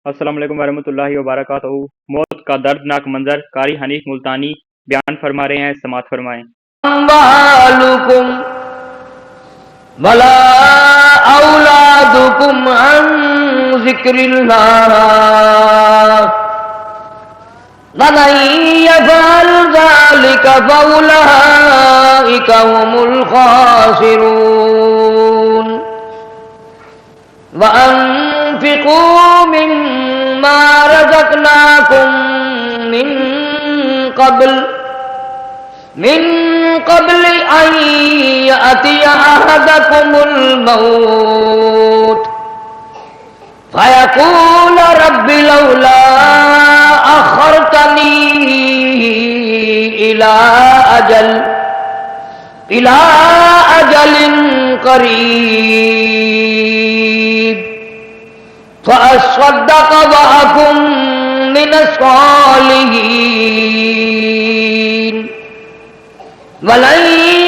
السلام علیکم ورحمۃ اللہ وبرکاتہ۔ موت کا دردناک منظر قاری حنیف ملتانی بیان فرما رہے ہیں، سماعت فرمائیں۔ أموالكم ولا أولادكم عن ذكر الله ومن يفعل ذلك فأولئك هم الخاسرون وأنفقوا مما رزقناكم من قبل أن يأتي أحدكم الموت فيقول رب لولا أخرتني إلى أجل قريب فأصدق وأكن من الصالحين ولن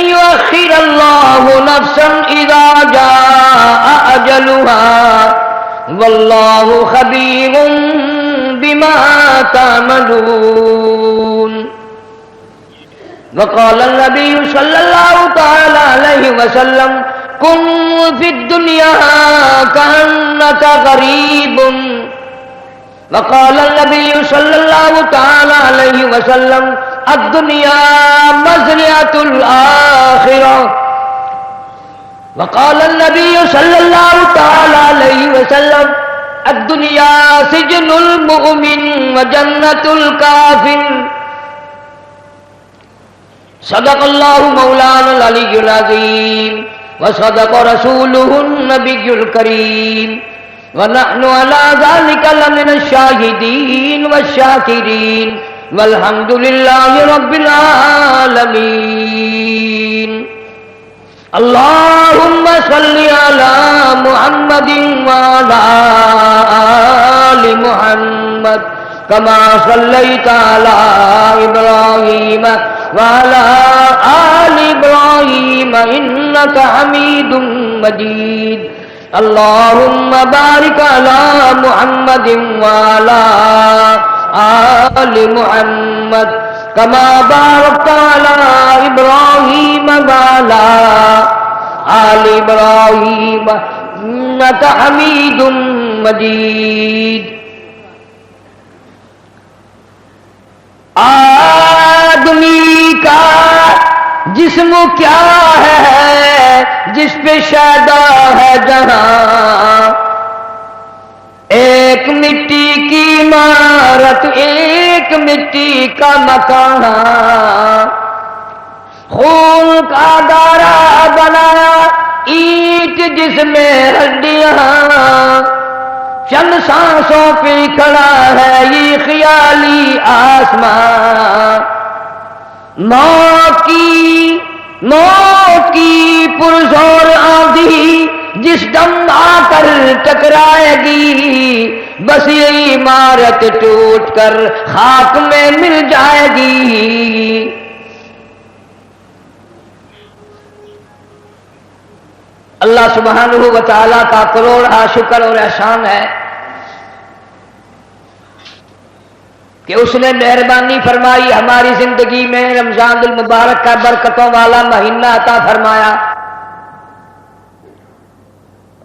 يؤخر الله نفسا إذا جاء أجلها والله خبير بما تعملون وقال النبي صلى الله تعالى عليه وسلم كن في الدنيا كأنك غريب وقال النبي صلى الله تعالى عليه وسلم الدنيا مزرعة الآخرة وقال النبي صلى الله تعالى عليه وسلم الدنيا سجن المؤمن وجنة الكافر صدق الله مولانا العلي العظيم وصدق رسوله النبي الكريم ونحن على ذلك لمن الشاهدين والشاكرين والحمد لله رب العالمين اللهم صل على محمد وعلى آل محمد كما صليت على إبراهيم وعلى آل إبراهيم إنك حميد مجيد اللهم بارك على محمد وعلى آل محمد كما باركت على إبراهيم وعلى آل إبراهيم إنك حميد مجيد آدمی کا جسم کیا ہے جس پہ شیدا ہے جہاں ایک مٹی کی عمارت ایک مٹی کا مکان خون کا دارا بنایا اینٹ جس میں ہڈیاں چند سانسوں پہ کھڑا ہے یہ خیالی آسمان موت کی پرزور آندھی جس دم آ کر ٹکرائے گی بس یہ عمارت ٹوٹ کر خاک میں مل جائے گی اللہ سبحانہ و تعالیٰ کا کروڑا شکر اور احسان ہے کہ اس نے مہربانی فرمائی ہماری زندگی میں رمضان المبارک کا برکتوں والا مہینہ عطا فرمایا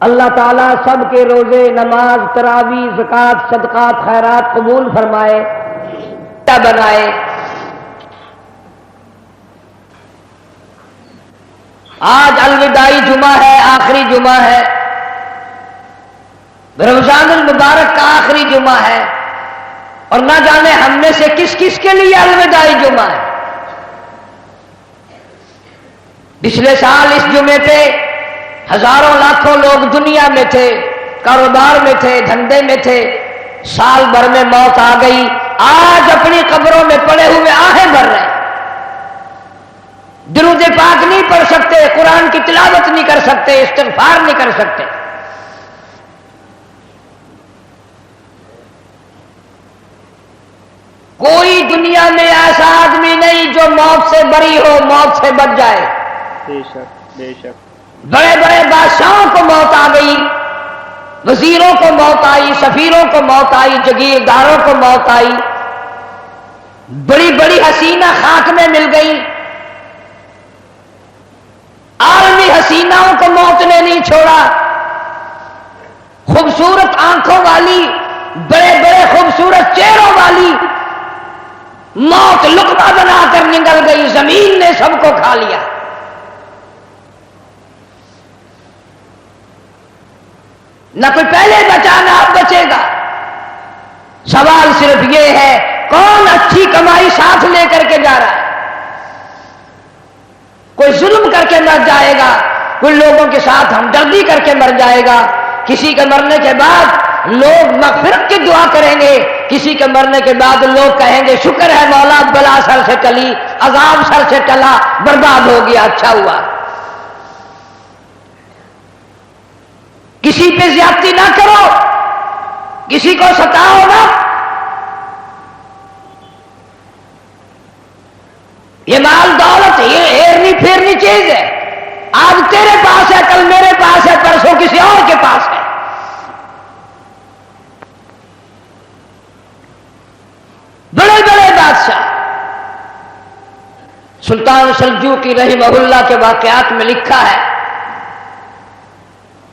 اللہ تعالیٰ سب کے روزے نماز تراویح زکوٰۃ صدقات خیرات قبول فرمائے بنائے آج الوداعی جمعہ ہے آخری جمعہ ہے رمضان المبارک کا آخری جمعہ ہے اور نہ جانے ہم میں سے کس کس کے لیے الوداعی جمعہ ہے پچھلے سال اس جمعے پہ ہزاروں لاکھوں لوگ دنیا میں تھے کاروبار میں تھے دھندے میں تھے سال بھر میں موت آ گئی آج اپنی قبروں میں پڑے ہوئے آہیں بھر رہے ہیں درود پاک نہیں پڑھ سکتے قرآن کی تلاوت نہیں کر سکتے استغفار نہیں کر سکتے کوئی دنیا میں ایسا آدمی نہیں جو موت سے بری ہو موت سے بچ جائے بے شک بے شک بڑے بڑے بادشاہوں کو موت آ گئی وزیروں کو موت آئی، سفیروں کو موت آئی، جگیرداروں کو موت آئی، بڑی بڑی حسینہ خاک میں مل گئی، عالمی حسیناؤں کو موت نے نہیں چھوڑا، خوبصورت آنکھوں والی، بڑے بڑے خوبصورت چہروں والی موت لقمہ بنا کر نگل گئی، زمین نے سب کو کھا لیا۔ نہ کوئی پہلے بچا نہ اب بچے گا۔ سوال صرف یہ ہے کون اچھی کمائی ساتھ لے کر کے جا رہا ہے؟ کوئی ظلم کر کے مر جائے گا، کوئی لوگوں کے ساتھ ہمدردی کر کے مر جائے گا، کسی کے مرنے کے بعد لوگ مغفرت کی دعا کریں گے، کسی کے مرنے کے بعد لوگ کہیں گے شکر ہے مولا بلا سر سے ٹلی، عذاب سر سے ٹلا، برباد ہو گیا، اچھا ہوا۔ کسی پہ زیادتی نہ کرو، کسی کو ستاؤ نہ۔ یہ مال دولت یہ ہیرنی پھیرنی چیز ہے، آج تیرے پاس ہے، کل میرے پاس ہے، پرسوں کسی اور کے پاس ہے۔ بڑے بڑے بادشاہ، سلطان سلجوقی رحمہ اللہ کے واقعات میں لکھا ہے،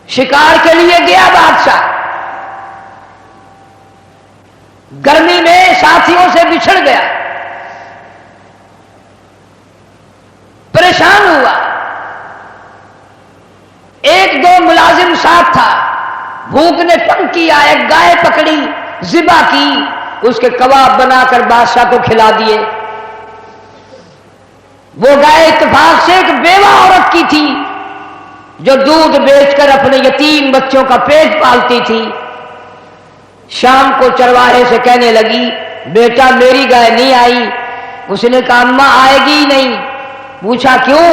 شکار کے لیے گیا بادشاہ، گرمی میں ساتھیوں سے بچھڑ گیا، پریشان ہوا، ایک دو ملازم ساتھ تھا، بھوک نے تنگ کیا، ایک گائے پکڑی، ذبح کی، اس کے کباب بنا کر بادشاہ کو کھلا دیے۔ وہ گائے اتفاق سے ایک بیوہ عورت کی تھی جو دودھ بیچ کر اپنے یتیم بچوں کا پیٹ پالتی تھی۔ شام کو چرواہے سے کہنے لگی بیٹا میری گائے نہیں آئی۔ اس نے کہا اماں آئے گی ہی نہیں۔ پوچھا کیوں؟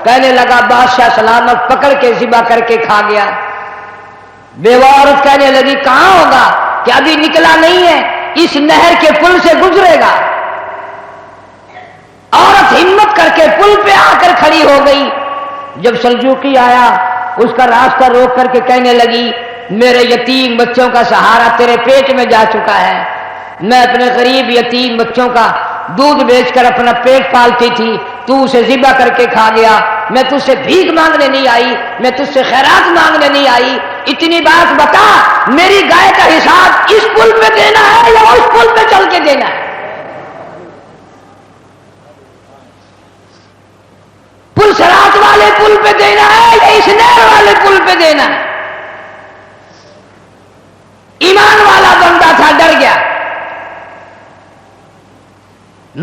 کہنے لگا بادشاہ سلامت پکڑ کے ذبح کر کے کھا گیا۔ بیوہ عورت کہنے لگی کہاں ہوگا کہ ابھی نکلا نہیں ہے، اس نہر کے پل سے گزرے گا۔ عورت ہمت کر کے پل پہ آ کر کھڑی ہو گئی۔ جب سلجوقی آیا اس کا راستہ روک کر کے کہنے لگی میرے یتیم بچوں کا سہارا تیرے پیٹ میں جا چکا ہے، میں اپنے غریب یتیم بچوں کا دودھ بیچ کر اپنا پیٹ پالتی تھی، تو اسے ذبح کر کے کھا گیا۔ میں تجھ سے بھیک مانگنے نہیں آئی، میں تجھ سے خیرات مانگنے نہیں آئی، اتنی بات بتا میری گائے کا حساب اس پل پہ دینا ہے یا اس پل پہ چل کے دینا ہے؟ پل سرات والے پل پہ دینا ہے یا اس نہر والے پل پہ دینا ہے؟ ایمان والا بندہ تھا، ڈر گیا،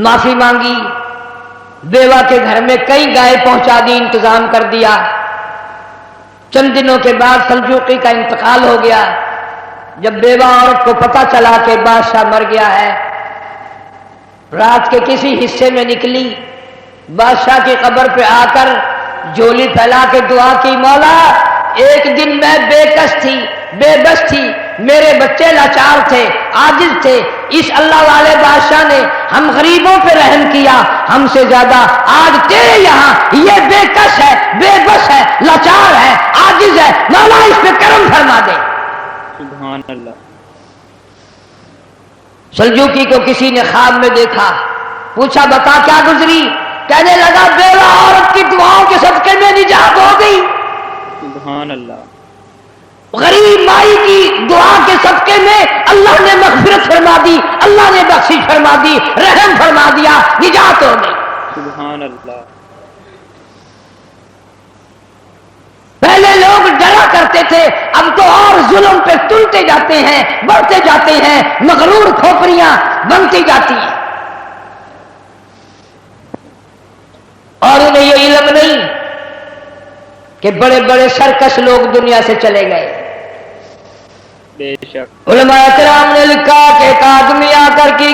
معافی مانگی، بیوہ کے گھر میں کئی گائے پہنچا دی، انتظام کر دیا۔ چند دنوں کے بعد سلجوقی کا انتقال ہو گیا۔ جب بیوہ عورت کو پتہ چلا کہ بادشاہ مر گیا ہے، رات کے کسی حصے میں نکلی، بادشاہ کی قبر پہ آ کر جھولی پھیلا کے دعا کی مولا ایک دن میں بے کس تھی، بے بس تھی، میرے بچے لاچار تھے، عاجز تھے، اس اللہ والے بادشاہ نے ہم غریبوں پہ رحم کیا، ہم سے زیادہ آج تیرے یہاں یہ بے کس ہے، بے بس ہے، لاچار ہے، عاجز ہے، مولا اس پہ کرم فرما دے۔ سبحان اللہ۔ سلجوقی کو کسی نے خواب میں دیکھا، پوچھا بتا کیا گزری؟ کہنے لگا بیوہ عورت کی دعاؤں کے صدقے میں نجات ہو گئی، سبحان اللہ۔ غریب مائی کی دعا کے صدقے میں اللہ نے مغفرت فرما دی، اللہ نے بخشش فرما دی، رحم فرما دیا، نجات ہو گئی۔ سبحان اللہ۔ پہلے لوگ ڈرا کرتے تھے، اب تو اور ظلم پہ تلتے جاتے ہیں، بڑھتے جاتے ہیں، مغرور کھوپڑیاں بنتی جاتی ہیں، اور انہیں یہ علم نہیں کہ بڑے بڑے سرکش لوگ دنیا سے چلے گئے۔ بے شک۔ علماء کرام نے لکھا کہ ایک آدمی آ کر کی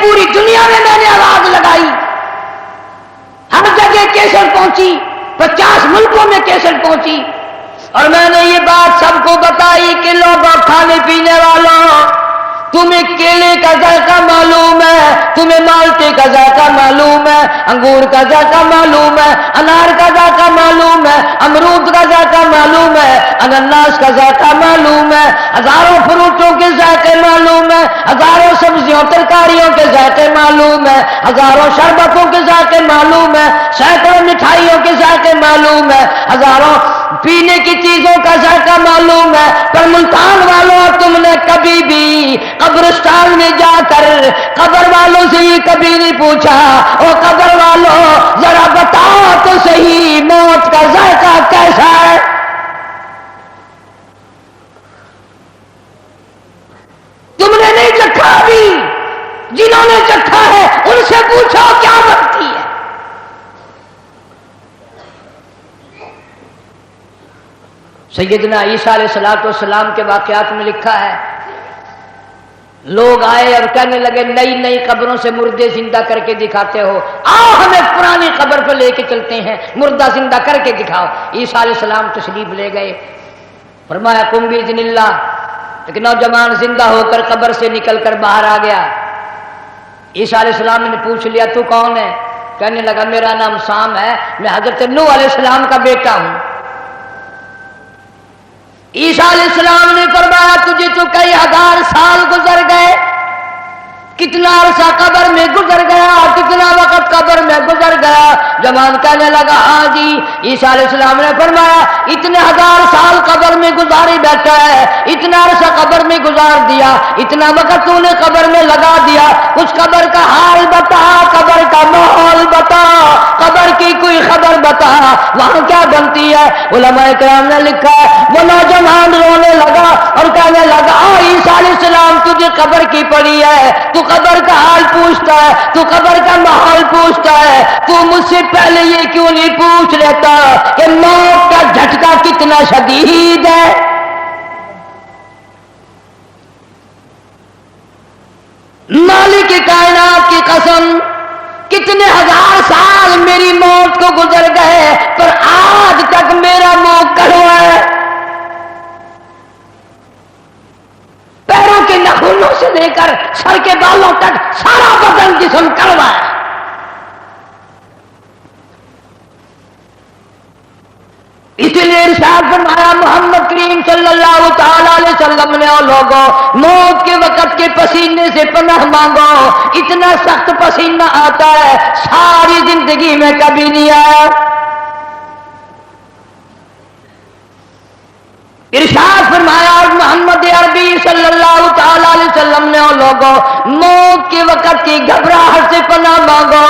پوری دنیا میں نے آواز لگائی، ہر جگہ کیسٹ پہنچی، 50 ملکوں میں کیسٹ پہنچی، اور میں نے یہ بات سب کو بتائی کہ لوگوں، کھانے پینے والوں، تمہیں کیلے کا ذائقہ معلوم ہے، تمہیں مالٹے کا ذائقہ معلوم ہے، انگور کا ذائقہ معلوم ہے، انار کا ذائقہ معلوم ہے، امرود کا ذائقہ معلوم ہے، انناس کا ذائقہ معلوم ہے، ہزاروں فروٹوں کے ذائقے معلوم ہے، ہزاروں سبزیوں ترکاریوں کے ذائقے معلوم ہے، ہزاروں شربتوں کے ذائقے معلوم ہے، سینکڑوں مٹھائیوں کے ذائقے معلوم ہے، ہزاروں پینے کی چیزوں کا ذائقہ معلوم ہے، پر ملتان والوں، تم نے کبھی بھی قبرستان میں جا کر قبر والوں سے یہ کبھی نہیں پوچھا، او قبر والوں ذرا بتاؤ تو صحیح موت کا ذائقہ کیسا ہے؟ تم نے نہیں چکھا ابھی، جنہوں نے چکھا ہے ان سے پوچھو کیا بنتی ہے۔ سیدنا عیسیٰ علیہ السلام کے واقعات میں لکھا ہے، لوگ آئے اور کہنے لگے نئی نئی قبروں سے مردے زندہ کر کے دکھاتے ہو، آؤ ہمیں پرانی قبر پہ لے کے چلتے ہیں، مردہ زندہ کر کے دکھاؤ۔ عیسیٰ علیہ السلام تشریف لے گئے، فرمایا قم بإذن اللہ، ایک نوجوان زندہ ہو کر قبر سے نکل کر باہر آ گیا۔ عیسیٰ علیہ السلام نے پوچھ لیا تو کون ہے؟ کہنے لگا میرا نام سام ہے، میں حضرت نوح علیہ السلام کا بیٹا ہوں۔ عیسیٰ علیہ السلام نے فرمایا تجھے تو کئی ہزار سال گزر گئے، کتنا عرصہ قبر میں گزر گیا، کتنا وقت قبر میں گزر گیا؟ جوان کہنے لگا ہاں جی۔ عیسیٰ علیہ السلام نے فرمایا اتنے ہزار سال قبر میں گزاری بیٹھا ہے، اتنا عرصہ قبر میں گزار دیا، اتنا وقت تو نے قبر میں لگا دیا، اس قبر کا حال بتا، قبر کا ماحول بتا، قبر کی کوئی خبر بتا، وہاں کیا بنتی ہے؟ علماء کرام نے لکھا ہے وہ نوجوان رونے لگا اور کہنے لگا عیسیٰ علیہ السلام تجھے قبر کی پڑی ہے، تو قبر کا حال پوچھتا ہے، تو قبر کا ماحول پوچھتا ہے، تو مجھ سے پہلے یہ کیوں نہیں پوچھ لیتا کہ موت کا جھٹکا کتنا شدید ہے؟ مالک کائنات کی قسم کتنے ہزار سال میری موت کو گزر گئے پر آج تک میرا منہ کڑوا ہے، پیروں کے ناخنوں سے لے کر سر کے بالوں تک سارا بدن جسم کڑوا ہے۔ اسی لیے ارشاد فرمایا محمد کریم صلی اللہ تعالی علیہ وسلم نے اور لوگوں موت کے وقت کے پسینے سے پناہ مانگو، اتنا سخت پسینہ آتا ہے ساری زندگی میں کبھی نہیں آیا۔ ارشاد فرمایا محمد عربی صلی اللہ تعالی علیہ وسلم نے اور لوگوں موت کے وقت کی گھبراہٹ سے پناہ مانگو،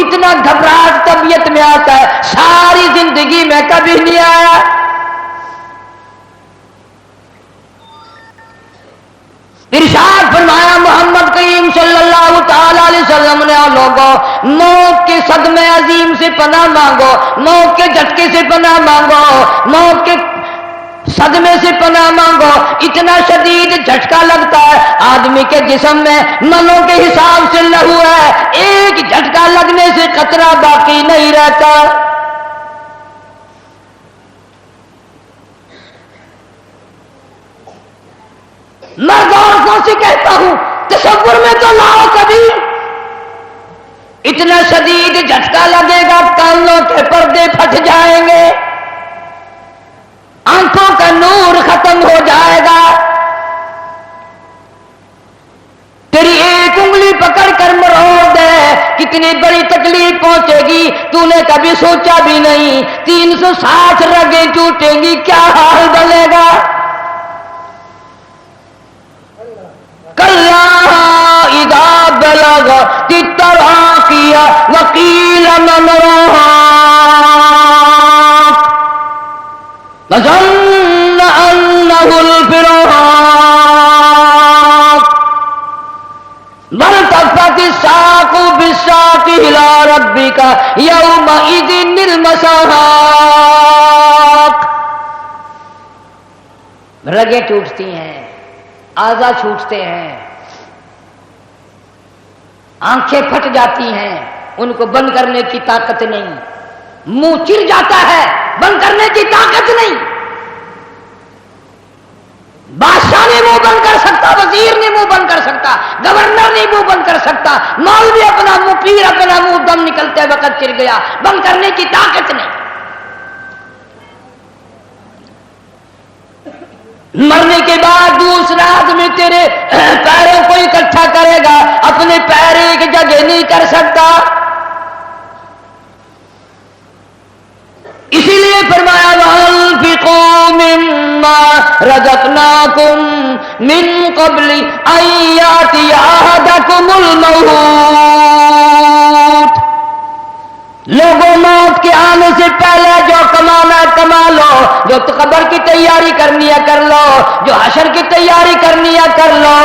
اتنا گھبراہٹ طبیعت میں آتا ہے ساری زندگی میں کبھی نہیں آیا۔ ارشاد فرمایا محمد کریم صلی اللہ تعالی علیہ وسلم نے اور لوگوں موت کے صدمے عظیم سے پناہ مانگو، موت کے جھٹکے سے پناہ مانگو، موت کے صدمے سے پناہ مانگو، اتنا شدید جھٹکا لگتا ہے آدمی کے جسم میں منوں کے حساب سے لہو ہے، ایک جھٹکا لگنے سے قطرہ باقی نہیں رہتا۔ مرد عورتوں سے کہتا ہوں تصور میں تو لاؤ کبھی، اتنا شدید جھٹکا لگے گا کانوں کے پردے پھٹ جائیں گے، آنکھوں کا نور ختم ہو جائے گا، تیری ایک انگلی پکڑ کر مروڑ دے کتنی بڑی تکلیف پہنچے گی تو نے کبھی سوچا بھی نہیں، 360 رگیں ٹوٹیں گی کیا حال بنے گا۔ کلا اذا بلغت التراقی وقیل من راق وظن انه الفراق والتفت الساق بالساق الى ربك يومئذ المساق۔ رگیں ٹوٹتی ہیں، اعضا چھوٹتے ہیں، آنکھیں پھٹ جاتی ہیں، ان کو بند کرنے کی طاقت نہیں، منہ چر جاتا ہے، بند کرنے کی طاقت نہیں۔ بادشاہ نے منہ بند کر سکتا، وزیر نے منہ بند کر سکتا، گورنر نے منہ بند کر سکتا، مولوی اپنا منہ، پیر اپنا منہ دم نکلتے وقت چر گیا، بند کرنے کی طاقت نہیں۔ مرنے کے بعد دوسرا آدمی تیرے پیروں کو اکٹھا کرے گا، اپنے پیر ایک جگہ نہیں کر سکتا۔ اسی لیے فرمایا وَأَنفِقُوا مِمَّا رَزَقْنَاكُم مِّن قَبْلِ أَن يَأْتِيَ أَحَدَكُمُ الْمَوْتُ، لوگوں موت کے آنے سے پہلے جو کمانا ہے کما لو، جو قبر کی تیاری کرنی ہے کر لو، جو حشر کی تیاری کرنی ہے کر لو۔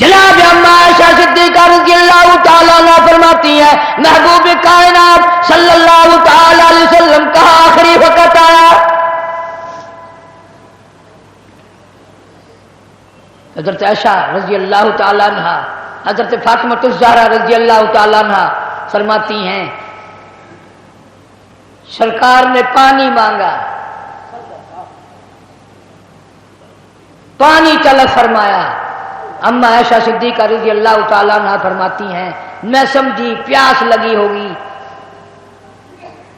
جناب اما عائشہ صدیقہ رضی اللہ تعالیٰ عنہ فرماتی ہیں محبوب کائنات صلی اللہ تعالی علیہ وسلم کا آخری وقت آیا، حضرت عائشہ رضی اللہ تعالیٰ عنہ، حضرت فاطمہ الزہرا رضی اللہ تعالیٰ عنہ فرماتی ہیں سرکار نے پانی مانگا، پانی طلب فرمایا۔ اما عائشہ صدیقہ رضی اللہ تعالیٰ عنہ فرماتی ہیں میں سمجھی پیاس لگی ہوگی،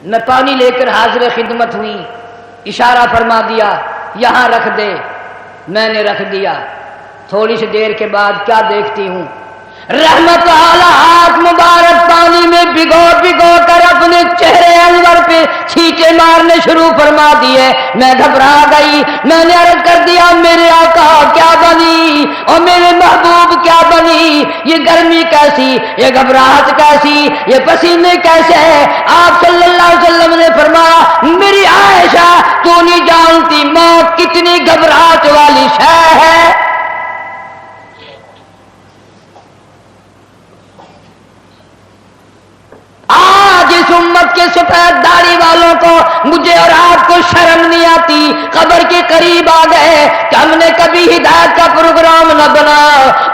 میں پانی لے کر حاضر خدمت ہوئی، اشارہ فرما دیا یہاں رکھ دے، میں نے رکھ دیا۔ تھوڑی سی دیر کے بعد کیا دیکھتی ہوں، رحمت والا ہاتھ مبارک پانی میں بھگو بھگو کر اپنے چہرے انور پہ چھینٹے مارنے شروع فرما دیے۔ میں گھبرا گئی، میں نے عرض کر دیا میرے آقا کیا بنی اور میرے محبوب کیا بنی، یہ گرمی کیسی، یہ گھبراہٹ کیسی، یہ پسینے کیسے ہیں؟ آپ صلی اللہ علیہ وسلم نے فرمایا میری عائشہ تو نہیں جانتی موت کتنی گھبراہٹ والی شے ہے۔ آج اس امت کے سفید داڑھی والوں کو، مجھے اور آپ کو شرم نہیں آتی، قبر کے قریب آ گئے کہ ہم نے کبھی ہدایت کا پروگرام نہ بنا۔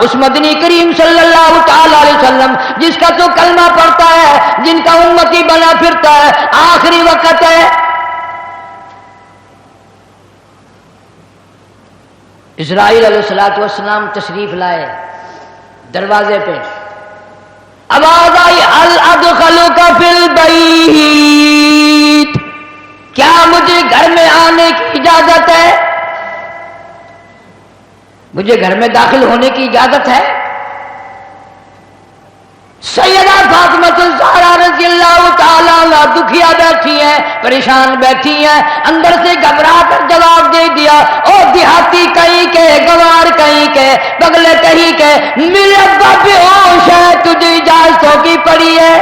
اس مدنی کریم صلی اللہ تعالی علیہ وسلم جس کا تو کلمہ پڑھتا ہے، جن کا امتی بنا پھرتا ہے، آخری وقت ہے۔ اسرائیل علیہ السلام تشریف لائے، دروازے پہ آواز آئی هل ادخلک فی البیت، کیا مجھے گھر میں آنے کی اجازت ہے؟ مجھے گھر میں داخل ہونے کی اجازت ہے؟ سیدہ فاطمہ الزہرا رضی اللہ تعالیٰ عنہ دکھیا بیٹھی ہیں، پریشان بیٹھی ہیں، اندر سے گھبرا کر جواب دے دیا او دیہاتی کہیں کے، گوار کہیں کے، بگلے کہیں کے، میرے ابا بے ہوش ہے، تجھے اجازتوں کی پڑی ہے۔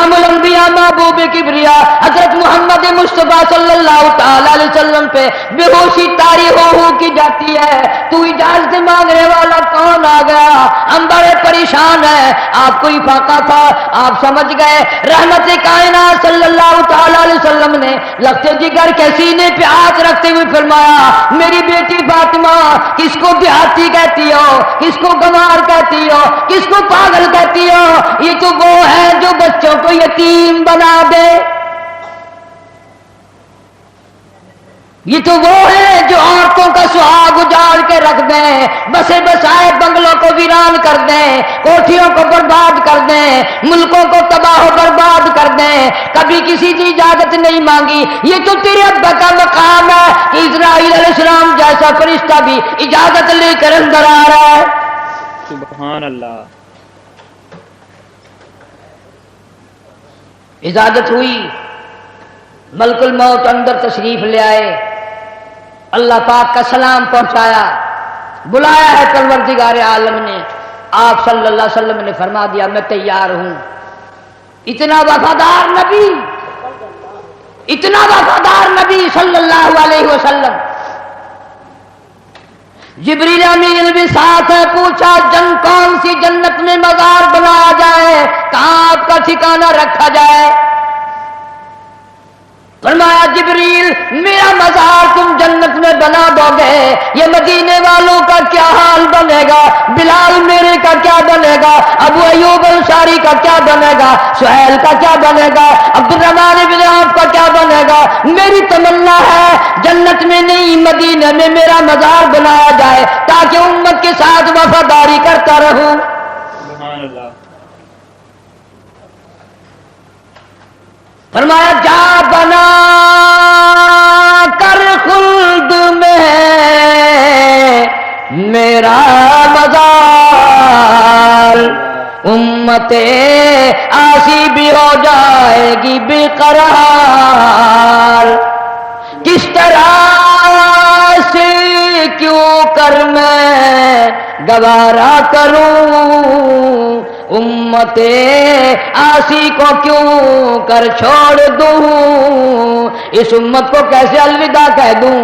ام الانبیاء محبوب کبریا حضرت محمد مصطفیٰ صلی اللہ تعالی علیہ وسلم پہ بے ہوشی طاری ہو کی جاتی ہے، تو اجازت مانگنے والا کون آ گیا؟ ہم بڑے پریشان ہیں، آپ کو افاقہ تھا، آپ سمجھ گئے۔ رحمت کائنات صلی اللہ تعالی علیہ وسلم نے لخت جگر کے سینے پہ ہاتھ رکھتے ہوئے فرمایا میری بیٹی فاطمہ، کس کو دیہاتی کہتی ہو، کس کو گنوار کہتی ہو، کس کو پاگل کہتی ہو؟ یہ تو وہ ہے جو بچوں کو یتیم بنا دے، یہ تو وہ ہے جو عورتوں کا سہاگ اجاڑ کے رکھ دیں، بسے بسائے بنگلوں کو ویران کر دیں، کوٹھیوں کو برباد کر دیں، ملکوں کو تباہ و برباد کر دیں، کبھی کسی کی اجازت نہیں مانگی۔ یہ تو تیرے ابا کا مقام ہے کہ اسرائیل علیہ السلام جیسا فرشتہ بھی اجازت لے کر اندر آ رہا ہے۔ سبحان اللہ۔ اجازت ہوئی، ملک الموت اندر تشریف لے آئے، اللہ پاک کا سلام پہنچایا، بلایا ہے پروردگار عالم نے۔ آپ صلی اللہ علیہ وسلم نے فرما دیا میں تیار ہوں۔ اتنا وفادار نبی، اتنا وفادار نبی صلی اللہ علیہ وسلم۔ جبریل امین بھی ساتھ ہے، پوچھا کون سی جنت میں مزار بنایا جائے، کہاں آپ کا ٹھکانہ رکھا جائے؟ فرمایا جبریل میرا مزار تم جنت میں بنا دو گے یہ مدینے والوں کا کیا حال بنے گا، بلال میرے کا کیا بنے گا، ابو ایوب انصاری کا کیا بنے گا، سہیل کا کیا بنے گا، عبد الرحمن بن عوف کا کیا بنے گا۔ میری تمنا ہے جنت میں نہیں مدینے میں میرا مزار بنایا جائے تاکہ امت کے ساتھ وفاداری کرتا رہوں۔ سبحان اللہ۔ فرمایا جا بنا کر خلد میں میرا مزار، امت آسی بھی ہو جائے گی بے قرار۔ کس طرح سے کیوں کر میں گوارا کروں، امت آسی کو کیوں کر چھوڑ دوں، اس امت کو کیسے الوداع کہہ دوں۔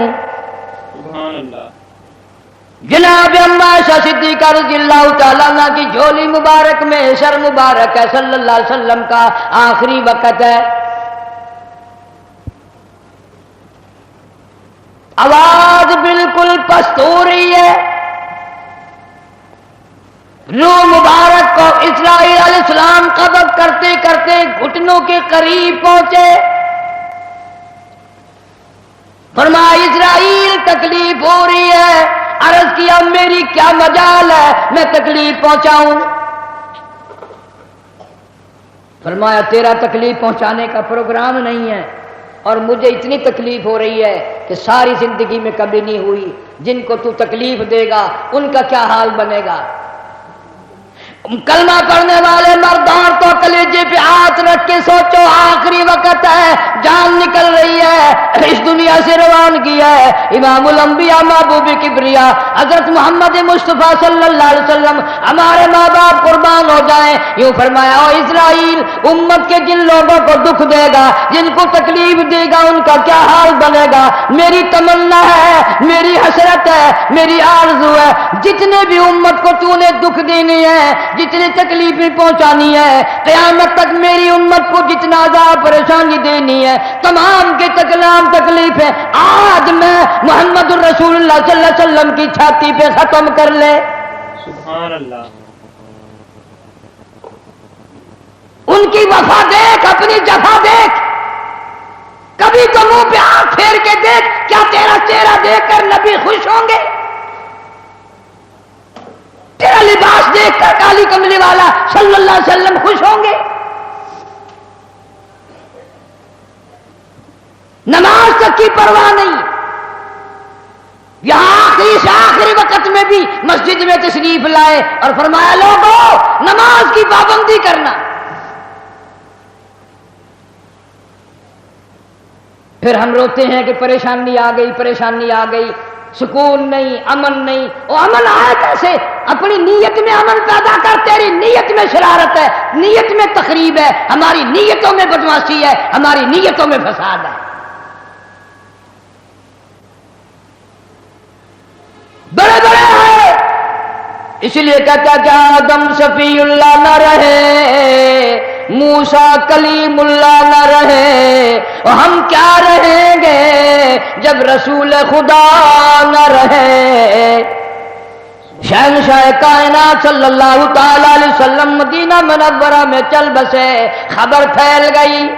سبحان اللہ۔ جناب اما عائشہ صدیقہ رضی اللہ تعالیٰ عنہ کی جھولی مبارک میں سر مبارک ہے، صلی اللہ علیہ وسلم کا آخری وقت ہے، آواز بالکل پست ہو رہی ہے، روح مبارک کو اسرائیل علیہ السلام قبض کرتے کرتے گھٹنوں کے قریب پہنچے۔ فرمایا اسرائیل تکلیف ہو رہی ہے، عرض کیا میری کیا مجال ہے میں تکلیف پہنچاؤں۔ فرمایا تیرا تکلیف پہنچانے کا پروگرام نہیں ہے، اور مجھے اتنی تکلیف ہو رہی ہے کہ ساری زندگی میں کبھی نہیں ہوئی، جن کو تو تکلیف دے گا ان کا کیا حال بنے گا۔ کلمہ پڑھنے والے مردان تو کلیجے پہ ہاتھ رکھ کے سوچو، آخری وقت ہے، جان نکل رہی ہے، اس دنیا سے روانگی ہے۔ امام الانبیاء محبوب کبریا حضرت محمد مصطفیٰ صلی اللہ علیہ وسلم ہمارے ماں باپ قربان ہو جائیں، یوں فرمایا او اسرائیل، امت کے جن لوگوں کو دکھ دے گا، جن کو تکلیف دے گا، ان کا کیا حال بنے گا۔ میری تمنا ہے، میری حسرت ہے، میری آرزو ہے، جتنے بھی امت کو تو نے دکھ دینے ہیں، جتنی تکلیفیں پہنچانی ہے، قیامت تک میری امت کو جتنا عذاب پریشانی دینی ہے، تمام کے تکلام تکلیفیں آج میں محمد الرسول اللہ صلی اللہ علیہ وسلم کی چھاتی پہ ختم کر لے۔ سبحان اللہ۔ ان کی وفا دیکھ، اپنی جفا دیکھ، کبھی تو منہ پہ آنکھ پھیر کے دیکھ، کیا تیرا چہرہ دیکھ کر نبی خوش ہوں گے؟ تیرا لباس دیکھ کر کالی کملی والا صلی اللہ علیہ وسلم خوش ہوں گے؟ نماز تک کی پرواہ نہیں، یہاں آخری سے آخری وقت میں بھی مسجد میں تشریف لائے اور فرمایا لوگوں نماز کی پابندی کرنا۔ پھر ہم روتے ہیں کہ پریشانی آ گئی، پریشانی آ گئی، سکون نہیں، امن نہیں۔ وہ امن آیا کیسے؟ اپنی نیت میں امن پیدا کر، تیری نیت میں شرارت ہے، نیت میں تخریب ہے، ہماری نیتوں میں بدمعاشی ہے، ہماری نیتوں میں فساد ہے۔ بڑے بڑے ہیں، اس لیے کہتا کہ آدم شفیع اللہ نہ رہے، موسیٰ کلیم اللہ نہ رہے، اور ہم کیا رہیں گے جب رسول خدا نہ رہے۔ شہنشاہ کائنات صلی اللہ تعالی علیہ وسلم مدینہ منورہ میں چل بسے، خبر پھیل گئی۔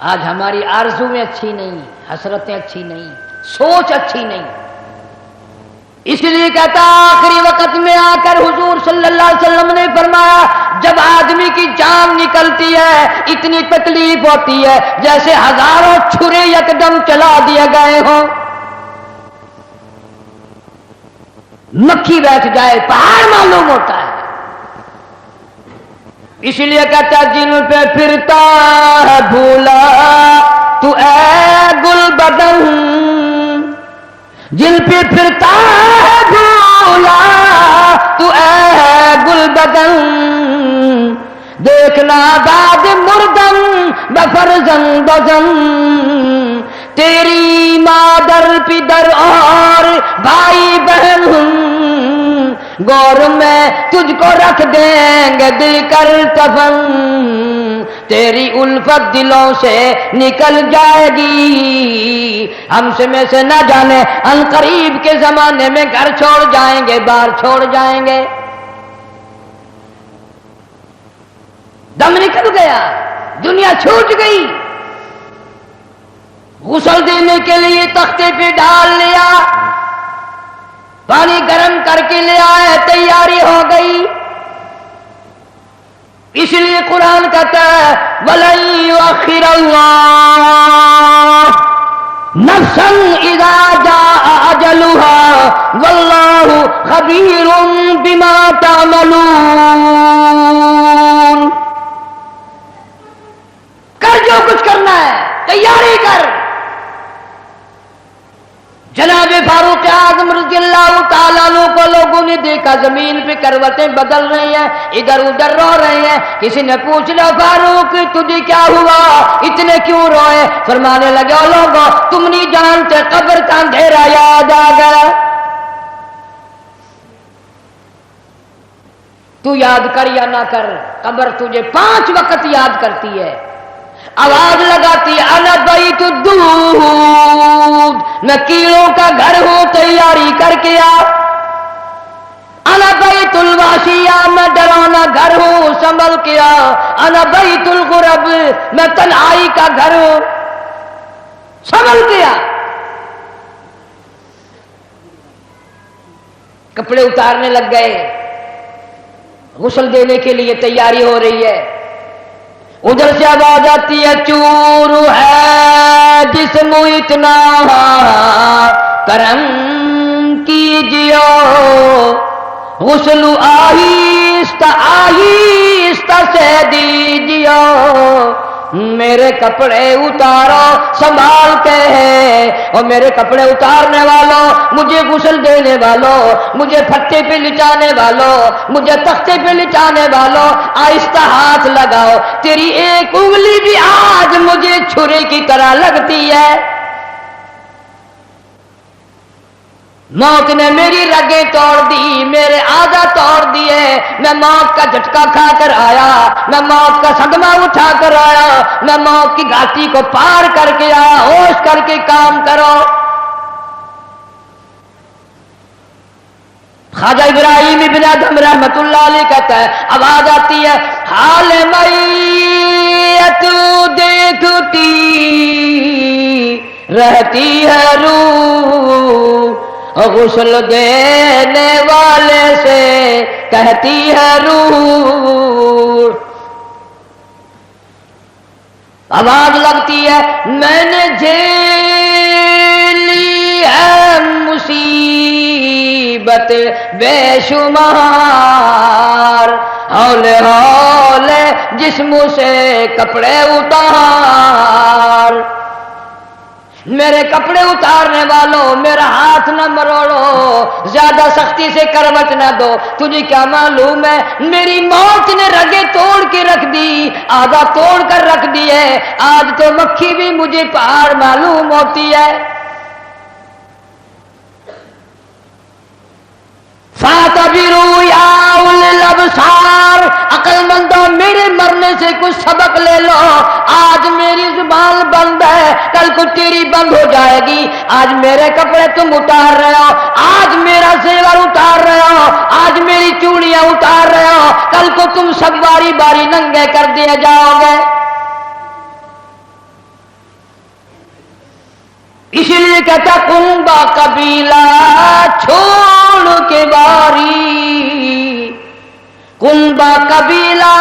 آج ہماری آرزویں اچھی نہیں، حسرتیں اچھی نہیں، سوچ اچھی نہیں، اس لیے کہتا آخری وقت میں آ کر حضور صلی اللہ علیہ وسلم نے فرمایا جب آدمی کی جان نکلتی ہے اتنی تکلیف ہوتی ہے جیسے ہزاروں چھرے یکدم چلا دیے گئے ہوں، مکھی بیٹھ جائے پہاڑ معلوم ہوتا ہے۔ اس لیے کہتا جن پہ پھرتا ہے بھولا تو اے گل بدن، جن پہ پھرتا ہے بھولا تو اے گل بدن، دیکھنا داد مردم بفرزند بزن، تیری مادر پدر اور بھائی بہن گور میں تجھ کو رکھ دیں گے دل کر کفن، تیری الفت دلوں سے نکل جائے گی. ہم سے میں سے نہ جانے ان قریب کے زمانے میں گھر چھوڑ جائیں گے، بار چھوڑ جائیں گے. دم نکل گیا، دنیا چھوٹ گئی. غسل دینے کے لیے تختے پہ ڈال لیا، پانی گرم کر کے لے آئے، تیاری ہو گئی. اس لیے قرآن کہتا ہے وَلَن يُؤَخِّرَ اللَّهُ نَفْسًا إِذَا جَاءَ أَجَلُهَا وَاللَّهُ خَبِيرٌ بِمَا تَعْمَلُونَ. کر جو کچھ کرنا ہے، تیاری کر. جناب فاروق اعظم رضی اللہ تعالیٰ عنہ کو لوگوں نے دیکھا زمین پہ کروٹیں بدل رہی ہیں، ادھر ادھر رو رہے ہیں. کسی نے پوچھ لیا فاروق تجھے کیا ہوا، اتنے کیوں روئے؟ فرمانے لگے او لوگوں تم نہیں جانتے قبر کا اندھیرا یاد آ گیا. تو یاد کر یا نہ کر، قبر تجھے 5 وقت یاد کرتی ہے. آواز لگاتی ہے انا بیت الدود، میں کیڑوں کا گھر ہوں، تیاری کر کے آ. انا بیت الواشیہ، میں ڈرانا گھر ہوں، سنبھل کے آ. انا بیت الغرب، میں تنہائی کا گھر ہوں، سنبھل کے آ. کپڑے اتارنے لگ گئے، غسل دینے کے لیے تیاری ہو رہی ہے. ادھر سے آواز آتی ہے چور ہے جسم اتنا کرم کیجیو، غسل آہستہ آہستہ سے دیجیو. میرے کپڑے اتارو سنبھال کے ہے، اور میرے کپڑے اتارنے والوں، مجھے غسل دینے والوں، مجھے پھٹے پہ لٹانے والوں، مجھے تختے پہ لٹانے والوں، آہستہ ہاتھ لگاؤ. تیری ایک انگلی بھی آج مجھے چھری کی طرح لگتی ہے. موت نے میری رگیں توڑ دی، میرے آدھا توڑ دیے. میں موت کا جھٹکا کھا کر آیا، میں موت کا صدمہ اٹھا کر آیا، میں موت کی گھاٹی کو پار کر کے آیا. ہوش کر کے کام کرو. خواجہ ابراہیم ابن ادہم رحمت اللہ علیہ کہتا ہے آواز آتی ہے حال میت دیکھتی رہتی ہے روح، غسل دینے والے سے کہتی ہے روح. آواز لگتی ہے میں نے جھیلی ہے مصیبت بے شمار، ہولے ہولے جسم سے کپڑے اتار. میرے کپڑے اتارنے والوں میرا ہاتھ نہ مروڑو، زیادہ سختی سے کروٹ نہ دو. تجھے کیا معلوم ہے میری موت نے رگیں توڑ کے رکھ دی، آدھا توڑ کر رکھ دی ہے. آج تو مکھی بھی مجھے پہاڑ معلوم ہوتی ہے. فَاعْتَبِرُوا يَا أُولِي الْأَبْصَارِ، عقل مندوں میرے مرنے سے کچھ سبق لے لو. آج میری زبان بند ہے، کل کو تیری بند ہو جائے گی. آج میرے کپڑے تم اتار رہے ہو، آج میرا زیور اتار رہے ہو، آج میری چوڑیاں اتار رہے ہو، کل کو تم سب باری باری ننگے کر دیے جاؤ گے. اسی لیے کہتا کنبا قبیلہ چھوڑ کے باری، کنبا قبیلہ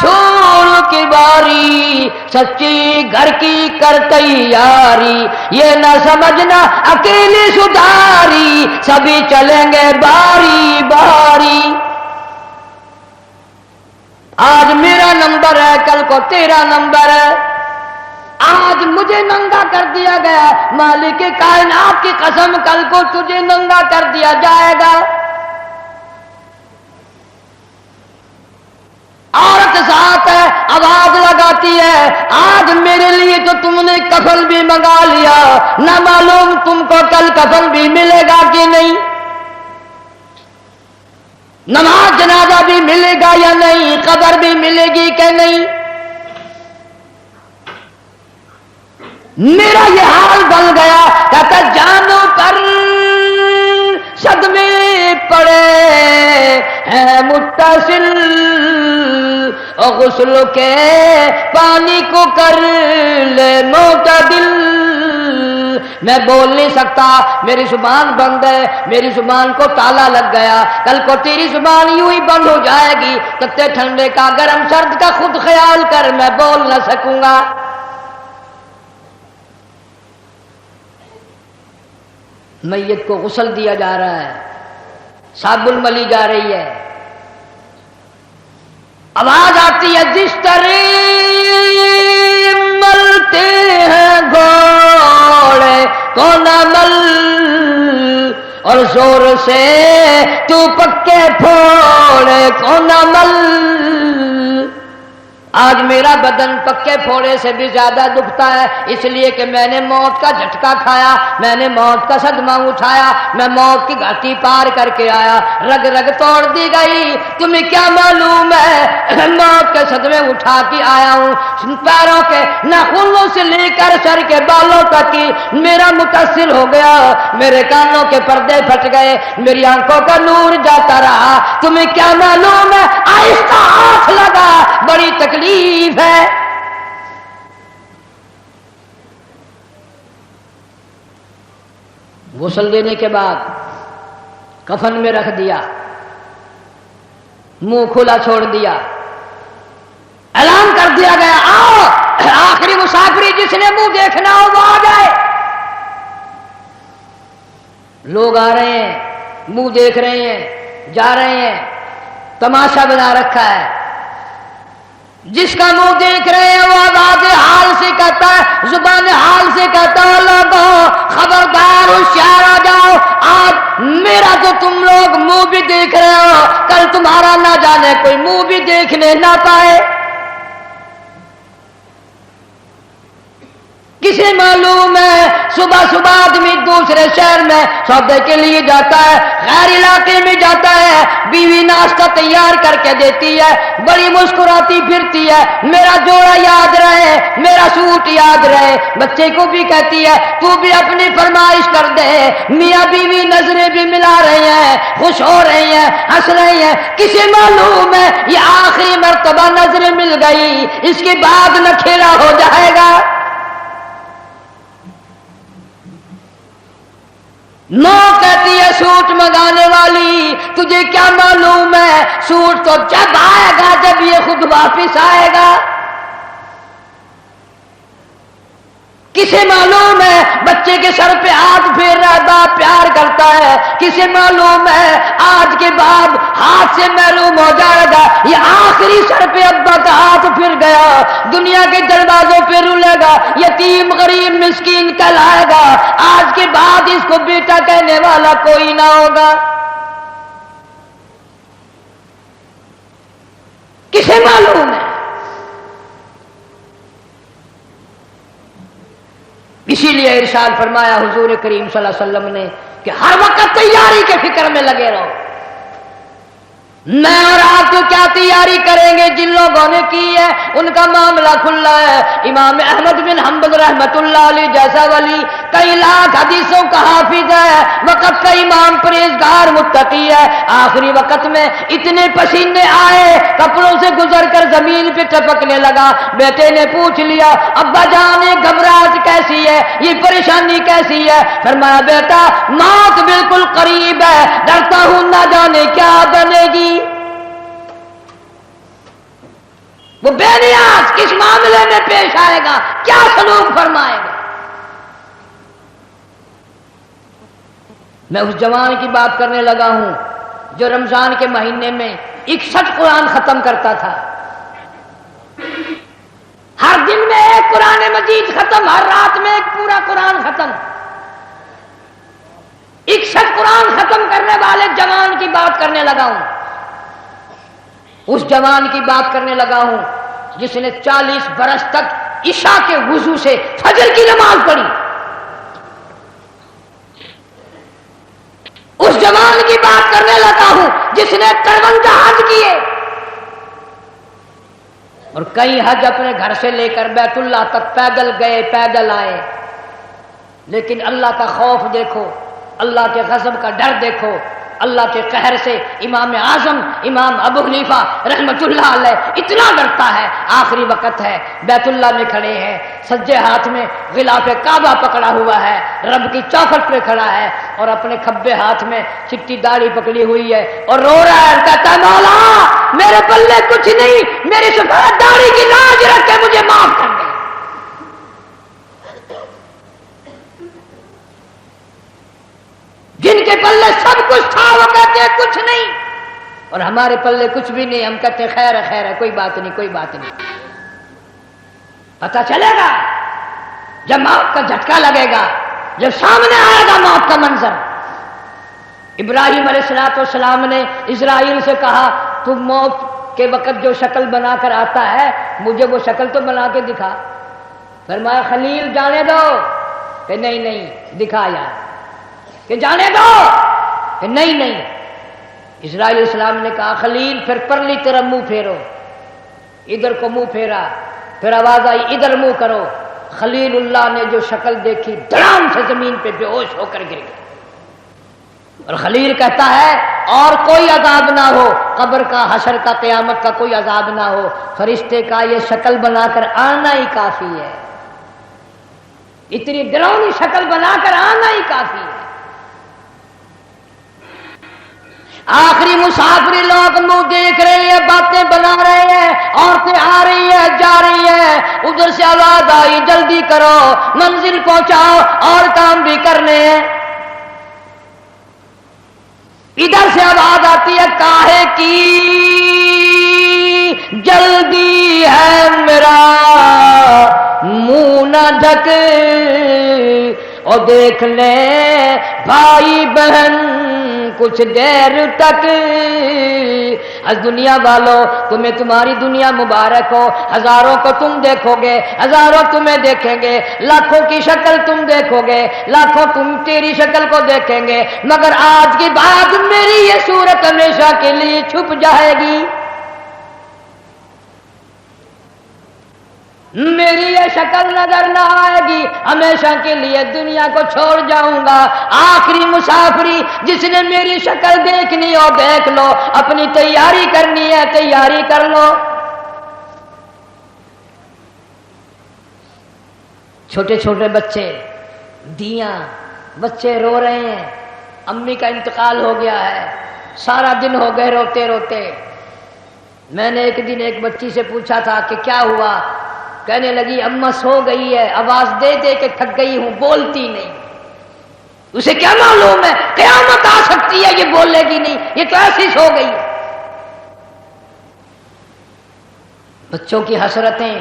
چھوڑ کے باری، سچی گھر کی کر تیاری. یہ نہ سمجھنا اکیلی سدھاری، سبھی چلیں گے باری باری. آج میرا نمبر ہے، کل کو تیرا نمبر ہے. آج مجھے ننگا کر دیا گیا، مالک کائنات کی قسم کل کو تجھے ننگا کر دیا جائے گا. عورت ساتھ ہے، آواز لگاتی ہے آج میرے لیے تو تم نے کفن بھی منگا لیا، نہ معلوم تم کو کل کفن بھی ملے گا کہ نہیں، نماز جنازہ بھی ملے گا یا نہیں، قبر بھی ملے گی کہ نہیں. میرا یہ حال بن گیا، کہتا جانو پر صدمے پڑے ہیں متصل، اور غسل کے پانی کو کر لے معتدل۔ میں بول نہیں سکتا، میری زبان بند ہے، میری زبان کو تالا لگ گیا، کل کو تیری زبان یوں ہی بند ہو جائے گی، تتے ٹھنڈے کا گرم سرد کا خود خیال کر، میں بول نہ سکوں گا۔ میت کو غسل دیا جا رہا ہے، صابن ملی جا رہی ہے، آواز آتی ہے جس طرح ملتے ہیں گھوڑے کو نہ مل، اور زور سے تو پکے پھوڑے کو نہ مل۔ آج میرا بدن پکے پھوڑے سے بھی زیادہ دکھتا ہے، اس لیے کہ میں نے موت کا جھٹکا کھایا، میں نے موت کا صدمہ اٹھایا، میں موت کی گھاٹی پار کر کے آیا، رگ رگ توڑ دی گئی۔ تمہیں کیا معلوم ہے موت کے صدمے اٹھا کے آیا ہوں، پیروں کے ناخنوں سے لے کر سر کے بالوں تک کی میرا متاثر ہو گیا، میرے کانوں کے پردے پھٹ گئے، میری آنکھوں کا نور جاتا رہا۔ تمہیں کیا معلوم ہے آہستہ ہاتھ لگا، بڑی تکلیف ہے۔ غسل دینے کے بعد کفن میں رکھ دیا، منہ کھلا چھوڑ دیا، اعلان کر دیا گیا آؤ آخری مسافری جس نے منہ دیکھنا ہو وہ آ جائے۔ لوگ آ رہے ہیں، منہ دیکھ رہے ہیں، جا رہے ہیں، تماشا بنا رکھا ہے۔ جس کا منہ دیکھ رہے ہیں وہ آواز حال سے کہتا ہے، زبان حال سے کہتا ہے لوگوں خبردار ہوشیار آ جاؤ، آج میرا تو تم لوگ منہ بھی دیکھ رہے ہو، کل تمہارا نہ جانے کوئی منہ بھی دیکھنے نہ پائے۔ کسے معلوم ہے صبح صبح آدمی دوسرے شہر میں سودے کے لیے جاتا ہے، غیر علاقے میں جاتا ہے، بیوی ناشتہ تیار کر کے دیتی ہے، بڑی مسکراتی پھرتی ہے، میرا جوڑا یاد رہے، میرا سوٹ یاد رہے، بچے کو بھی کہتی ہے تو بھی اپنی فرمائش کر دے، میاں بیوی نظریں بھی ملا رہے ہیں، خوش ہو رہے ہیں، ہنس رہے ہیں۔ کسے معلوم ہے یہ آخری مرتبہ نظریں مل گئی، اس کے بعد نکھیرا ہو جائے گا۔ نو کہتی ہے سوٹ منگانے والی تجھے کیا معلوم ہے سوٹ تو جب آئے گا جب یہ خود واپس آئے گا۔ کسے معلوم ہے بچے کے سر پہ ہاتھ پھیر رہا ہے، باپ پیار کرتا ہے، کسے معلوم ہے آج کے بعد ہاتھ سے محروم ہو جائے گا، یہ آخری سر پہ ابا کا ہاتھ پھر گیا، دنیا کے دروازوں پہ رولے گا، یتیم غریب مسکین کہلائے گا، آج کے بعد اس کو بیٹا کہنے والا کوئی نہ ہوگا۔ کسے معلوم ہے؟ اسی لیے ارشاد فرمایا حضور کریم صلی اللہ علیہ وسلم نے کہ ہر وقت تیاری کے فکر میں لگے رہو۔ میں اور آپ تو کیا تیاری کریں گے، جن لوگوں نے کی ہے ان کا معاملہ کھلا ہے۔ امام احمد بن حنبل رحمت اللہ علیہ جیسا ولی کئی لاکھ حدیثوں کا حافظ ہے، وقت کا امام پرہیزگار متقی ہے، آخری وقت میں اتنے پسینے آئے کپڑوں سے گزر کر زمین پہ ٹپکنے لگا، بیٹے نے پوچھ لیا ابا جان یہ گھبراہٹ کیسی ہے، یہ پریشانی کیسی ہے؟ فرمایا بیٹا موت بالکل قریب ہے، ڈرتا ہوں نہ جانے کیا بنے گی۔ وہ بے نیاز کس معاملے میں پیش آئے گا، کیا سلوک فرمائے گا۔ میں اس جوان کی بات کرنے لگا ہوں جو رمضان کے مہینے میں 61 قرآن ختم کرتا تھا، ہر دن میں ایک قرآن مجید ختم، ہر رات میں ایک پورا قرآن ختم۔ 61 قرآن ختم کرنے والے جوان کی بات کرنے لگا ہوں، اس جوان کی بات کرنے لگا ہوں جس نے 40 برس تک عشاء کے وضو سے فجر کی نماز پڑھی، اس جوان کی بات کرنے لگا ہوں جس نے 53 حج کیے، اور کئی حج اپنے گھر سے لے کر بیت اللہ تک پیدل گئے پیدل آئے، لیکن اللہ کا خوف دیکھو، اللہ کے غضب کا ڈر دیکھو، اللہ کے قہر سے امام اعظم امام ابو حنیفہ رحمت اللہ علیہ اتنا ڈرتا ہے، آخری وقت ہے، بیت اللہ میں کھڑے ہیں، سجے ہاتھ میں غلاف کعبہ پکڑا ہوا ہے، رب کی چوکھٹ پہ کھڑا ہے اور اپنے کھبے ہاتھ میں چٹی داڑھی پکڑی ہوئی ہے اور رو رہا ہے، کہتا ہے مولا میرے پلے کچھ نہیں، میری سفید داڑھی کی لاج رکھ کے مجھے معاف کر دے۔ جن کے پلے سب کچھ تھا وہ کہتے ہیں کچھ نہیں، اور ہمارے پلے کچھ بھی نہیں، ہم کہتے ہیں خیر ہے خیر ہے، کوئی بات نہیں کوئی بات نہیں۔ پتہ چلے گا جب موت کا جھٹکا لگے گا، جب سامنے آئے گا موت کا منظر۔ ابراہیم علیہ السلام نے اسرائیل سے کہا تم موت کے وقت جو شکل بنا کر آتا ہے مجھے وہ شکل تو بنا کے دکھا۔ فرمایا خلیل جانے دو، کہ نہیں نہیں دکھایا، کہ جانے دو، کہ نہیں نہیں۔ اسرائیل علیہ السلام نے کہا خلیل پھر پرلی طرف منہ پھیرو، ادھر کو منہ پھیرا، پھر آواز آئی ادھر منہ کرو۔ خلیل اللہ نے جو شکل دیکھی دھڑام سے زمین پہ بے ہوش ہو کر گر گیا، اور خلیل کہتا ہے اور کوئی عذاب نہ ہو، قبر کا حشر کا قیامت کا کوئی عذاب نہ ہو، فرشتے کا یہ شکل بنا کر آنا ہی کافی ہے، اتنی ڈراؤنی شکل بنا کر آنا ہی کافی ہے۔ آخری مسافری لوگ منہ دیکھ رہے ہیں، باتیں بنا رہے ہیں، عورتیں آ رہی ہیں جا رہی ہیں، ادھر سے آواز آئی جلدی کرو منزل پہنچاؤ اور کام بھی کرنے ہیں۔ ادھر سے آواز آتی ہے کاہے کی جلدی ہے میرا منہ نہ ڈھک، اور دیکھ لیں بھائی بہن کچھ دیر تک، از دنیا والوں تمہیں تمہاری دنیا مبارک ہو، ہزاروں کو تم دیکھو گے، ہزاروں تمہیں دیکھیں گے، لاکھوں کی شکل تم دیکھو گے، لاکھوں تم تیری شکل کو دیکھیں گے، مگر آج کے بعد میری یہ صورت ہمیشہ کے لیے چھپ جائے گی، میری یہ شکل نظر نہ آئے گی، ہمیشہ کے لیے دنیا کو چھوڑ جاؤں گا۔ آخری مسافری جس نے میری شکل دیکھنی ہو دیکھ لو، اپنی تیاری کرنی ہے تیاری کر لو۔ چھوٹے چھوٹے بچے دیاں بچے رو رہے ہیں، امی کا انتقال ہو گیا ہے، سارا دن ہو گئے روتے روتے۔ میں نے ایک دن ایک بچی سے پوچھا تھا کہ کیا ہوا، کہنے لگی اماں سو گئی ہے، آواز دے دے کے تھک گئی ہوں، بولتی نہیں۔ اسے کیا معلوم ہے قیامت آ سکتی ہے یہ بولے گی نہیں، یہ تو ایسی سو گئی ہے۔ بچوں کی حسرتیں،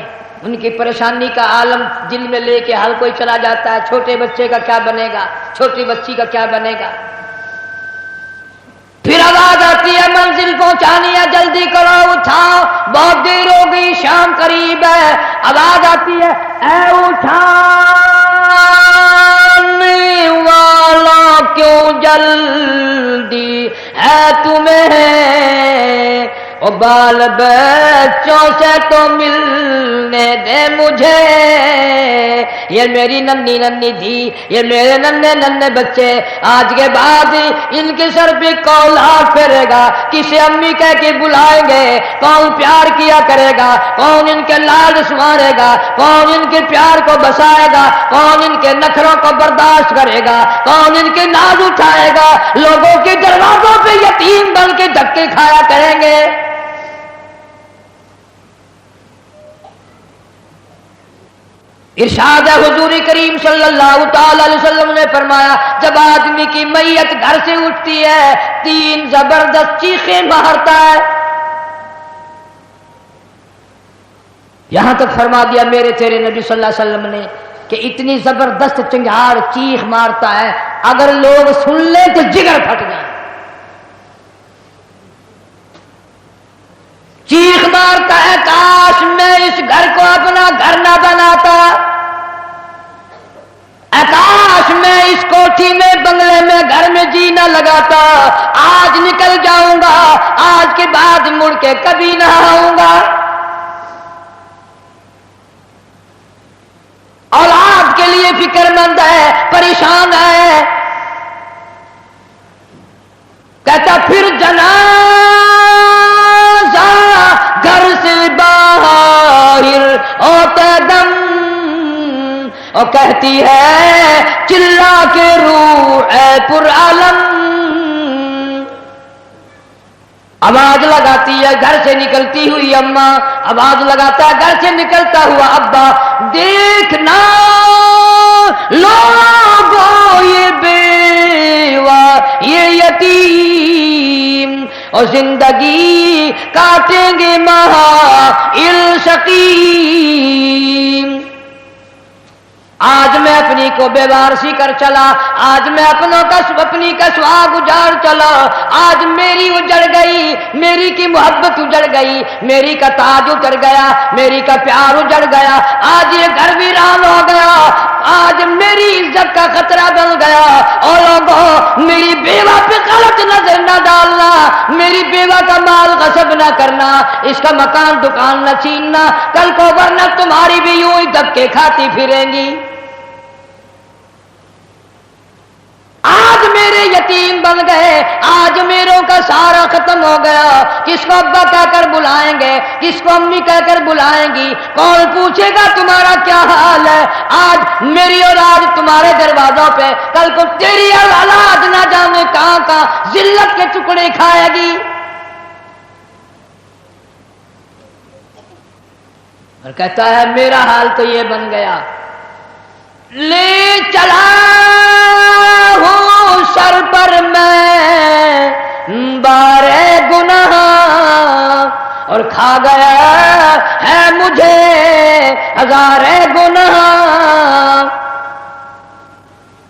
ان کی پریشانی کا عالم دل میں لے کے ہر کوئی چلا جاتا ہے، چھوٹے بچے کا کیا بنے گا، چھوٹی بچی کا کیا بنے گا۔ پھر آواز آتی ہے منزل پہنچانی ہے جلدی کرو اٹھاؤ، بہت دیر ہو گئی شام قریب ہے۔ آواز آتی ہے اے اٹھانے والا کیوں جلدی ہے تمہیں، او بال بچوں سے تو ملنے دے مجھے، یہ میری ننھی ننھی تھی، یہ میرے ننھے ننھے بچے، آج کے بعد ان کے سر پہ کون ہاتھ پھیرے گا، کسے امی کہہ کے بلائیں گے، کون پیار کیا کرے گا، کون ان کے لال سنوارے گا، کون ان کے پیار کو بسائے گا، کون ان کے نخروں کو برداشت کرے گا، کون ان کے ناز اٹھائے گا، لوگوں کے دروازوں پہ یتیم بن کے دھکے کھایا کریں گے۔ ارشاد ہے حضور کریم صلی اللہ تعالی علیہ وسلم نے فرمایا جب آدمی کی میت گھر سے اٹھتی ہے 3 زبردست چیخیں مارتا ہے، یہاں تک فرما دیا میرے تیرے نبی صلی اللہ علیہ وسلم نے کہ اتنی زبردست چنگھاڑ چیخ مارتا ہے اگر لوگ سن لیں تو جگر پھٹ جائے۔ چیخ مارتا ہے کاش میں اس گھر کو اپنا گھر نہ بناتا، کاش میں اس کوٹھی میں بنگلے میں گھر میں جی نہ لگاتا، آج نکل جاؤں گا، آج کے بعد مڑ کے کبھی نہ آؤں گا۔ فکر مند ہے، پریشان ہے. کہتا پھر جنازہ گھر سے باہر ہوتے دم، اور کہتی ہے چلا کے روح اے پر عالم. آواز لگاتی ہے گھر سے نکلتی ہوئی اماں، آواز لگاتا ہے گھر سے نکلتا ہوا ابا، دیکھنا لوگوں یہ بیوہ یہ یتیم اور زندگی کاٹیں گے مہائل شقیم. آج میں اپنی کو بیوارسی کر چلا، آج میں اپنی کا سہاگ اجاڑ چلا، آج میری اجڑ گئی، میری کی محبت اجڑ گئی، میری کا تاج اجڑ گیا، میری کا پیار اجڑ گیا، آج یہ گھر ویران ہو گیا، آج میری عزت کا خطرہ بن گیا. اور لوگوں میری بیوہ پہ غلط نظر نہ ڈالنا، میری بیوہ کا مال غصب نہ کرنا، اس کا مکان دکان نہ چھیننا کل کو، ورنہ تمہاری بھی یوں ہی دبکے کھاتی پھریں گی. آج میرے یتیم بن گئے، آج میروں کا سارا ختم ہو گیا. کس کو ابا کہہ کر بلائیں گے، کس کو امی کہہ کر بلائیں گی، کون پوچھے گا تمہارا کیا حال ہے. آج میری اولاد تمہارے دروازوں پہ، کل کو تیری اولاد نہ جانے کہاں کہاں ذلت کے ٹکڑے کھائے گی. اور کہتا ہے میرا حال تو یہ بن گیا، لے چلا ہوں سر پر میں بارے گناہ، اور کھا گیا ہے مجھے ہزارے گناہ.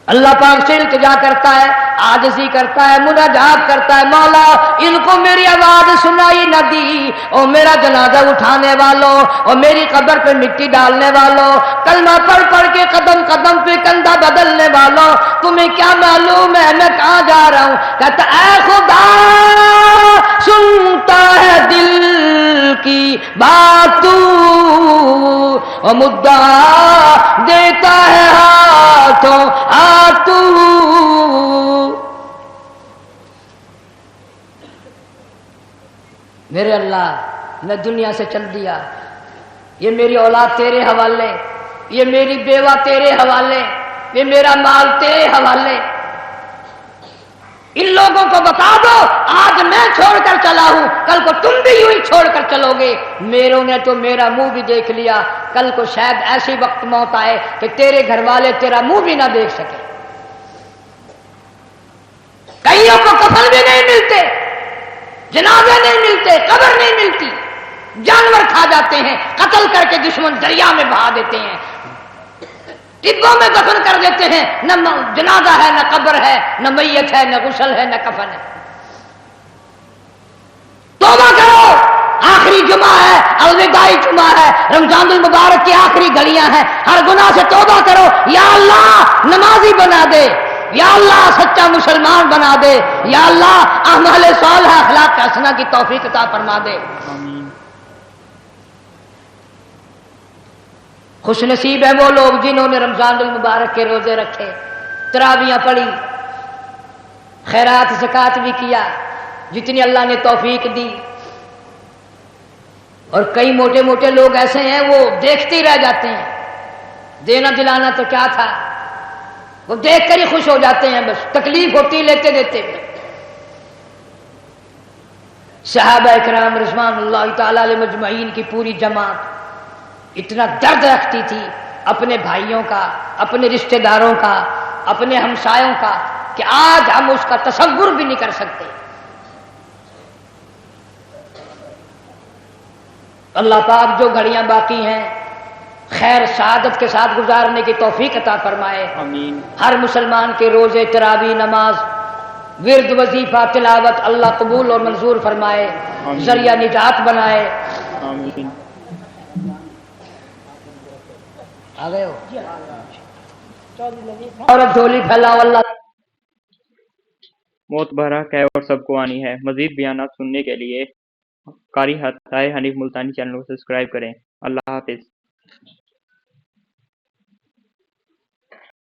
اللہ پاک سے التجا کرتا ہے، عاجزی کرتا ہے، مناجات کرتا ہے، مولا ان کو میری آواز سنائی نہ دی، اور میرا جنازہ اٹھانے والوں اور میری قبر پہ مٹی ڈالنے والوں، کلمہ پڑھ پڑھ کے قدم قدم پہ کندھا بدلنے والوں، تمہیں کیا معلوم ہے میں کہاں جا رہا ہوں. کہتا اے خدا سنتا ہے دل کی بات تو، اور مدعا دیتا ہے ہاتھوں تو. میرے اللہ میں دنیا سے چل دیا، یہ میری اولاد تیرے حوالے، یہ میری بیوہ تیرے حوالے، یہ میرا مال تیرے حوالے. ان لوگوں کو بتا دو آج میں چھوڑ کر چلا ہوں، کل کو تم بھی یوں ہی چھوڑ کر چلو گے. میروں نے تو میرا منہ بھی دیکھ لیا، کل کو شاید ایسی وقت موت آئے کہ تیرے گھر والے تیرا منہ بھی نہ دیکھ سکے. کئیوں کو کفن بھی نہیں ملتے، جنازے نہیں ملتے، قبر نہیں ملتی، جانور کھا جاتے ہیں، قتل کر کے دشمن دریا میں بہا دیتے ہیں، ٹبوں میں دفن کر دیتے ہیں. نہ جنازہ ہے، نہ قبر ہے، نہ میت ہے، نہ غسل ہے، نہ کفن ہے. توبہ کرو، آخری جمعہ ہے، الوداعی جمعہ ہے، رمضان المبارک کی آخری گھڑیاں ہیں. ہر گناہ سے توبہ کرو. یا اللہ نمازی بنا دے، یا اللہ سچا مسلمان بنا دے، یا اللہ اعمال صالحہ اخلاق حسنہ کی توفیق عطا فرما دے. خوش نصیب ہے وہ لوگ جنہوں نے رمضان المبارک کے روزے رکھے، تراویاں پڑھی، خیرات زکات بھی کیا جتنی اللہ نے توفیق دی. اور کئی موٹے موٹے لوگ ایسے ہیں وہ دیکھتے ہی رہ جاتے ہیں، دینا دلانا تو کیا تھا، وہ دیکھ کر ہی خوش ہو جاتے ہیں، بس تکلیف ہوتی لیتے دیتے. صحابہ اکرام رضوان اللہ تعالی علیہ مجمعین کی پوری جماعت اتنا درد رکھتی تھی اپنے بھائیوں کا، اپنے رشتہ داروں کا، اپنے ہمسایوں کا، کہ آج ہم اس کا تصور بھی نہیں کر سکتے. اللہ پاک جو گھڑیاں باقی ہیں خیر سعادت کے ساتھ گزارنے کی توفیق عطا فرمائے. آمین. ہر مسلمان کے روزے، تراویح، نماز، ورد، وظیفہ، تلاوت اللہ قبول اور منظور فرمائے، آمین. ذریعہ نجات بنائے. آمین. آ گئے ہو اور جھولی پھیلاؤ. اللہ موت بہرحق ہے اور سب کو آنی ہے. مزید بیانات سننے کے لیے قاری حنیف ملتانی چینل کو سبسکرائب کریں. اللہ حافظ.